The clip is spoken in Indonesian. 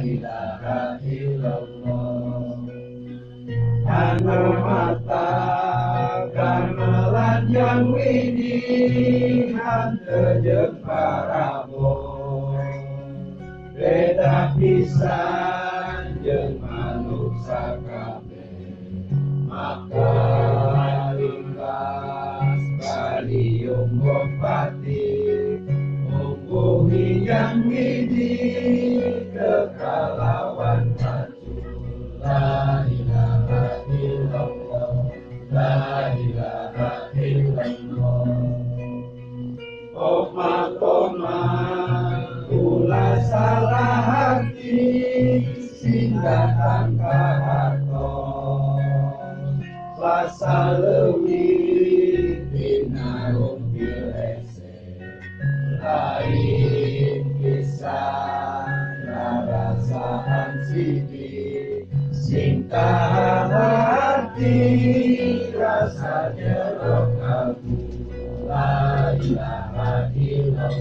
ilaha illallah. Anu mata gamelan yang widi hante jeung parabot, beda pisan jeung manuk sakabeh, maka ringkas kalium bopati mungkuhi yang widi kekalawan racun. La ilaha illallah, la ilaha illallah. Koma ulah salah hati singkatan kahartos, rasa leuwih dina rumpil ese, lain kisah ngarasaan sidi singkah hati rasa jeruk kalbu. La ilaha illallah.